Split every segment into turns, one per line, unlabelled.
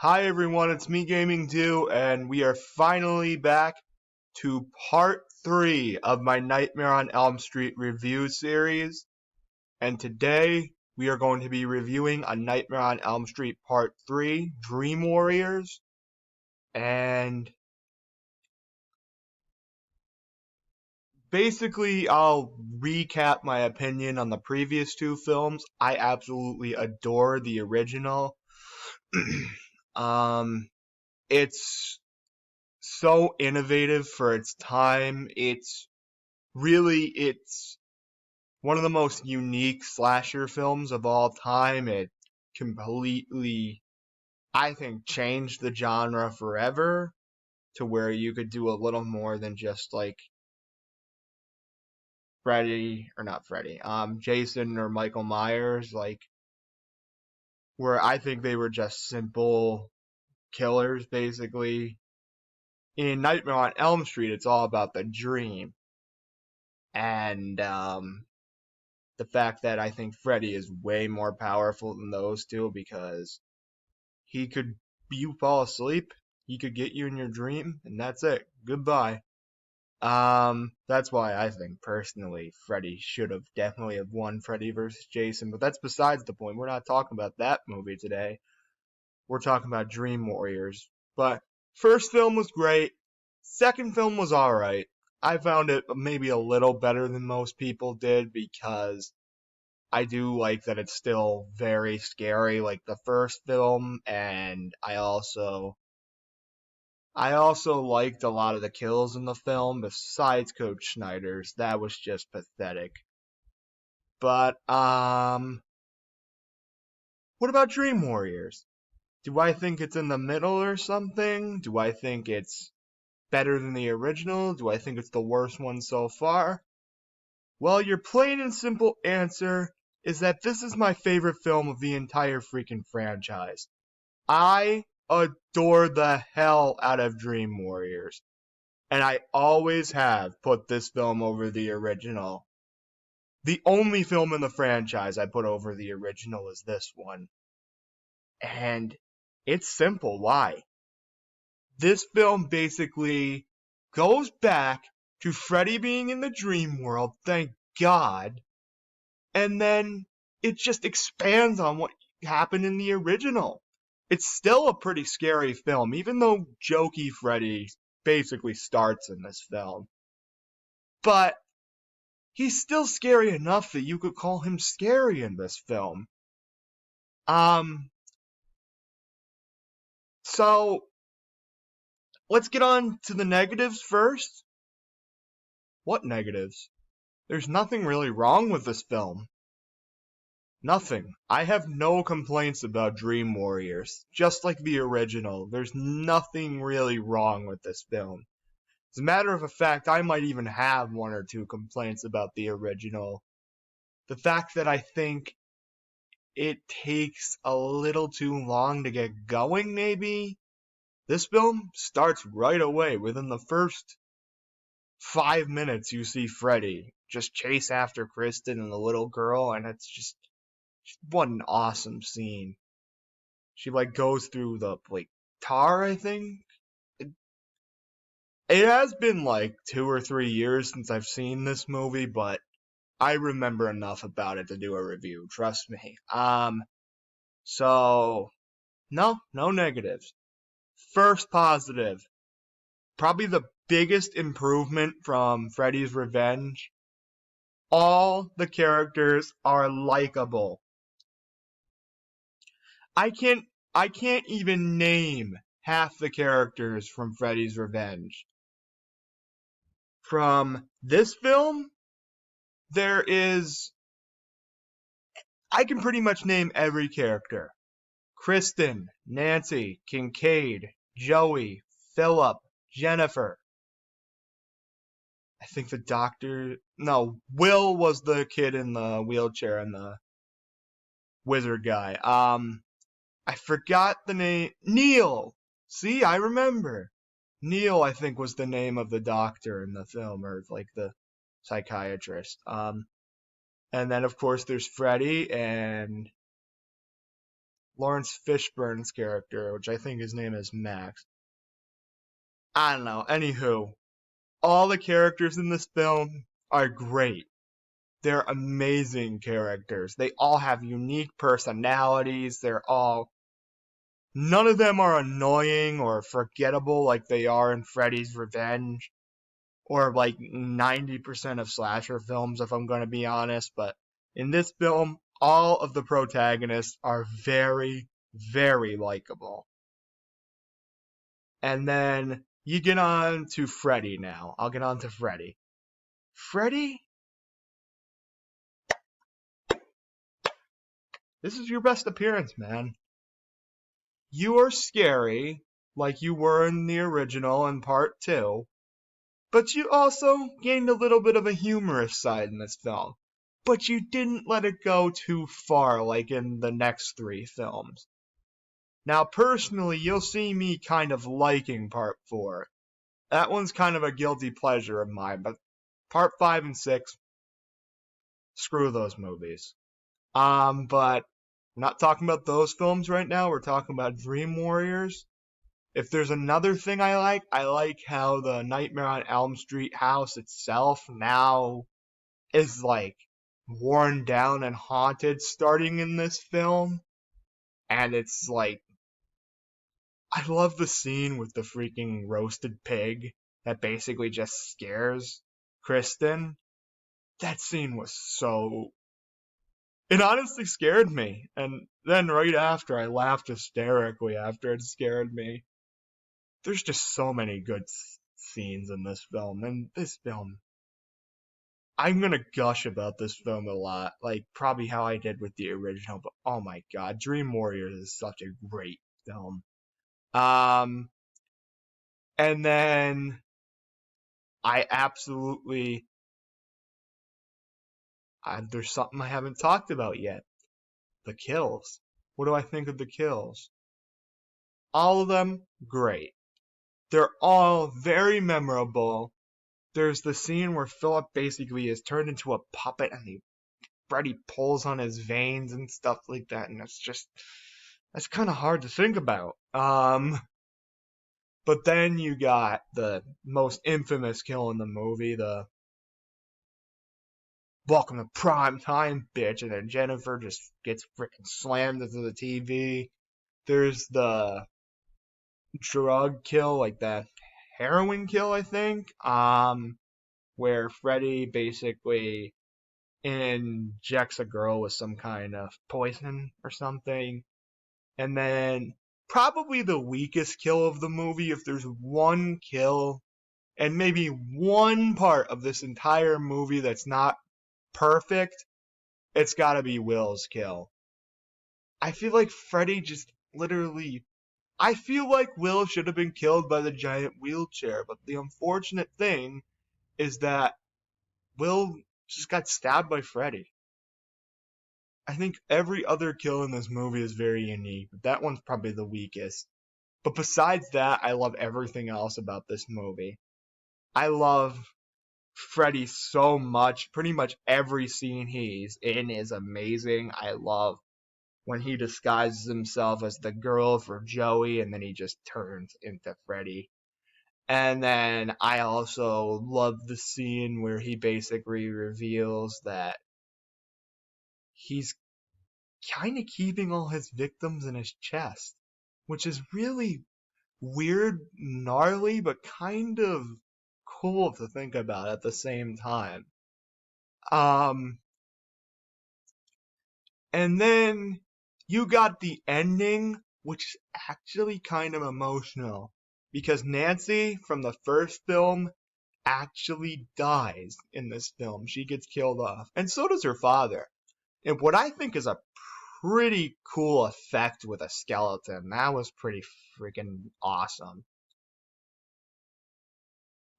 Hi everyone, it's me Gaming 2, and we are finally back to part 3 of my Nightmare on Elm Street review series. And today we are going to be reviewing a Nightmare on Elm Street part 3, Dream Warriors. And basically I'll recap my opinion on the previous two films. I absolutely adore the original. It's so innovative for its time. It's one of the most unique slasher films of all time. It completely, I think, changed the genre forever to where you could do a little more than just like Jason or Michael Myers, like where I think they were just simple killers basically. In Nightmare on Elm Street, it's all about the dream. And the fact that I think Freddy is way more powerful than those two because you fall asleep, he could get you in your dream, and that's it. Goodbye. That's why I think personally Freddy should have definitely have won Freddy versus Jason, but that's besides the point. We're not talking about that movie today. We're talking about Dream Warriors. But first film was great. Second film was alright. I found it maybe a little better than most people did because I do like that it's still very scary like the first film, and I also liked a lot of the kills in the film besides Coach Schneider's. That was just pathetic. But what about Dream Warriors? Do I think it's in the middle or something? Do I think it's better than the original? Do I think it's the worst one so far? Well, your plain and simple answer is that this is my favorite film of the entire freaking franchise. I adore the hell out of Dream Warriors, and I always have put this film over the original. The only film in the franchise I put over the original is this one. And it's simple why. This film basically goes back to Freddy being in the dream world, thank God, and then it just expands on what happened in the original. It's still a pretty scary film, even though jokey Freddy basically starts in this film. But he's still scary enough that you could call him scary in this film. So let's get on to the negatives first. What negatives? There's nothing really wrong with this film. Nothing. I have no complaints about Dream Warriors. Just like the original, there's nothing really wrong with this film. As a matter of fact, I might even have one or two complaints about the original. The fact that I think it takes a little too long to get going, maybe? This film starts right away. Within the first 5 minutes, you see Freddy just chase after Kristen and the little girl, and it's just what an awesome scene. She like goes through the tar, I think. It has been like 2 or 3 years since I've seen this movie, but I remember enough about it to do a review, trust me. So no negatives. First positive, probably the biggest improvement from Freddy's Revenge. All the characters are likable. I can't even name half the characters from Freddy's Revenge. From this film, I can pretty much name every character. Kristen, Nancy, Kincaid, Joey, Philip, Jennifer. I think Will was the kid in the wheelchair and the wizard guy. I forgot the name. Neil! See, I remember. Neil, I think, was the name of the doctor in the film, or like the psychiatrist. And then, of course, there's Freddy, and Lawrence Fishburne's character, which I think his name is Max. I don't know. Anywho, all the characters in this film are great. They're amazing characters. They all have unique personalities. None of them are annoying or forgettable like they are in Freddy's Revenge or like 90% of slasher films, if I'm going to be honest. But in this film, all of the protagonists are very, very likable. And then you get on to Freddy now. I'll get on to Freddy. Freddy, this is your best appearance, man. You are scary, like you were in the original in part 2, but you also gained a little bit of a humorous side in this film. But you didn't let it go too far like in the next 3 films. Now, personally, you'll see me kind of liking part 4. That one's kind of a guilty pleasure of mine, but part 5 and 6, screw those movies. But we're not talking about those films right now. We're talking about Dream Warriors. If there's another thing I like how the Nightmare on Elm Street house itself now is like worn down and haunted starting in this film. And it's like, I love the scene with the freaking roasted pig that basically just scares Kristen. That scene was so... It honestly scared me. And then right after, I laughed hysterically after it scared me. There's just so many good scenes in this film. And this film, I'm gonna gush about this film a lot. Like, probably how I did with the original. But oh my god, Dream Warriors is such a great film. And then I absolutely... there's something I haven't talked about yet. The kills. What do I think of the kills? All of them, great. They're all very memorable. There's the scene where Philip basically is turned into a puppet and Freddy pulls on his veins and stuff like that, and that's kind of hard to think about. But then you got the most infamous kill in the movie, the welcome to prime time, bitch, and then Jennifer just gets freaking slammed into the TV. There's the drug kill, like that heroin kill, I think, where Freddy basically injects a girl with some kind of poison or something. And then probably the weakest kill of the movie, if there's one kill and maybe one part of this entire movie that's not perfect, it's gotta be Will's kill. I feel like Freddy just literally... I feel like Will should have been killed by the giant wheelchair, but the unfortunate thing is that Will just got stabbed by Freddy. I think every other kill in this movie is very unique, but that one's probably the weakest. But besides that, I love everything else about this movie. I love Freddy so much. Pretty much every scene he's in is amazing. I love when he disguises himself as the girl for Joey and then he just turns into Freddy. And then I also love the scene where he basically reveals that he's kind of keeping all his victims in his chest, which is really weird, gnarly, but kind of cool to think about at the same time. And then you got the ending, which is actually kind of emotional, because Nancy from the first film actually dies in this film. She gets killed off, and so does her father. And what I think is a pretty cool effect with a skeleton. That was pretty freaking awesome.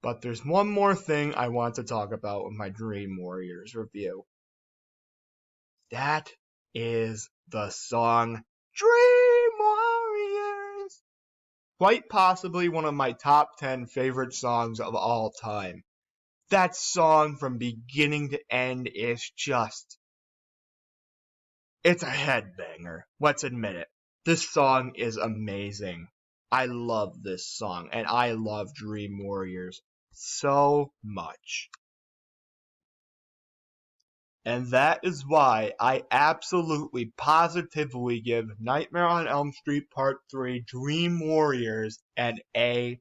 But there's one more thing I want to talk about with my Dream Warriors review. That is the song Dream Warriors. Quite possibly one of my top 10 favorite songs of all time. That song from beginning to end is just... it's a headbanger. Let's admit it. This song is amazing. I love this song, and I love Dream Warriors so much. And that is why I absolutely positively give Nightmare on Elm Street Part 3 Dream Warriors an A+.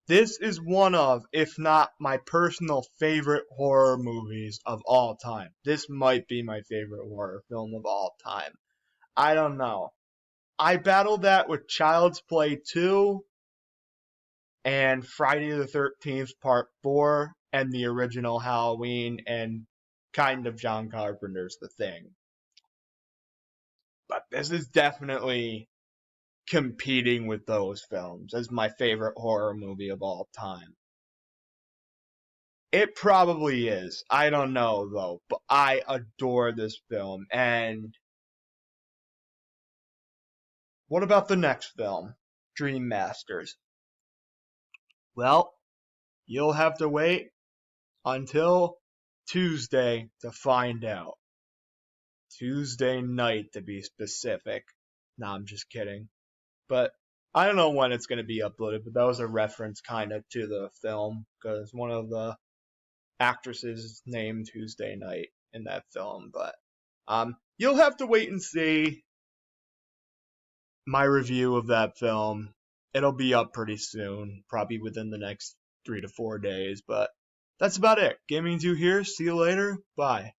This is one of, if not my personal favorite horror movies of all time. This might be my favorite horror film of all time. I don't know. I battled that with Child's Play 2 and Friday the 13th Part 4 and the original Halloween and kind of John Carpenter's The Thing. But this is definitely competing with those films as my favorite horror movie of all time. It probably is. I don't know though, but I adore this film. And what about the next film, Dream Masters? Well, you'll have to wait until Tuesday to find out. Tuesday night to be specific. Nah, I'm just kidding. But I don't know when it's going to be uploaded, but that was a reference kind of to the film because one of the actresses is named Tuesday Night in that film. But you'll have to wait and see my review of that film. It'll be up pretty soon, probably within the next 3 to 4 days. But that's about it. Gaming 2 here. See you later. Bye.